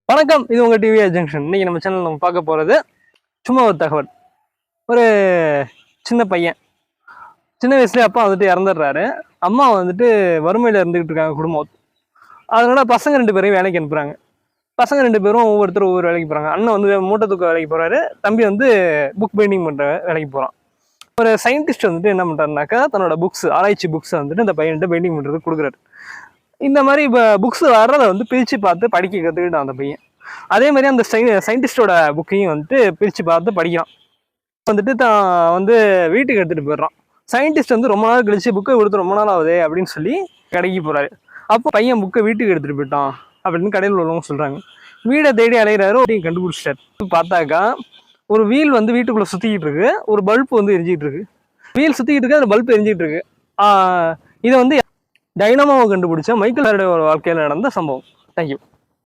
வணக்கம், இது உங்கள் டிவிஎஸ் ஜங்ஷன். இன்னைக்கு நம்ம சேனல் நம்ம பார்க்க போகிறது சும்மா ஒரு தகவல். ஒரு சின்ன பையன் சின்ன வயசுலேயே அப்பா வந்துட்டு இறந்துடுறாரு. அம்மா வந்துட்டு வறுமையில் இருந்துக்கிட்டு இருக்காங்க குடும்பம். அதனால பசங்க 2 பேரையும் வேலைக்கு அனுப்புகிறாங்க. பசங்க 2 பேரும் ஒவ்வொருத்தரும் ஒவ்வொரு வேலைக்கு போகிறாங்க. அண்ணன் வந்து மூட்டை தூக்க வேலைக்கு போகிறாரு, தம்பி வந்து புக் பெயிண்டிங் பண்ணுற வேலைக்கு போகிறான். ஒரு சயின்டிஸ்ட் வந்துட்டு என்ன பண்ணுறாருனாக்கா, தன்னோட ஆராய்ச்சி புக்ஸை வந்துட்டு இந்த பையன்கிட்ட பெயிண்டிங் பண்ணுறதுக்கு கொடுக்குறாரு. இந்த மாதிரி இப்போ புக்ஸ் வர்றதை வந்து பிரித்து பார்த்து படிக்க கற்றுக்கிட்டான் அந்த பையன். அதே மாதிரி அந்த சயின்டிஸ்டோட புக்கையும் வந்துட்டு பிரித்து பார்த்து படிக்கிறான். வந்துட்டு தான் வந்து வீட்டுக்கு எடுத்துகிட்டு போயிடுறான். சயின்டிஸ்ட் வந்து ரொம்ப நாள் கழிச்சு புக்கை கொடுத்து ரொம்ப நாள் ஆகுது அப்படின்னு சொல்லி கடைக்கு போகிறாரு. அப்போ பையன் புக்கை வீட்டுக்கு எடுத்துகிட்டு போயிட்டான் அப்படின்னு கடையில் உள்ளவங்க சொல்கிறாங்க. வீடை தேடி அலைகிறாரு, கண்டுபிடிச்சிட்டாரு. பார்த்தாக்கா ஒரு வீல் வந்து வீட்டுக்குள்ளே சுற்றிக்கிட்டு இருக்கு, ஒரு பல்ப் வந்து எரிஞ்சிக்கிட்டு இருக்கு. வீல் சுற்றிக்கிட்டு இருக்கு, அந்த பல்ப் எரிஞ்சிக்கிட்டு இருக்கு. இதை வந்து டைனமோவை கண்டுபிடிச்ச மைக்கேல் ஃபாரடே வாழ்க்கையில் நடந்த சம்பவம். தேங்க்யூ.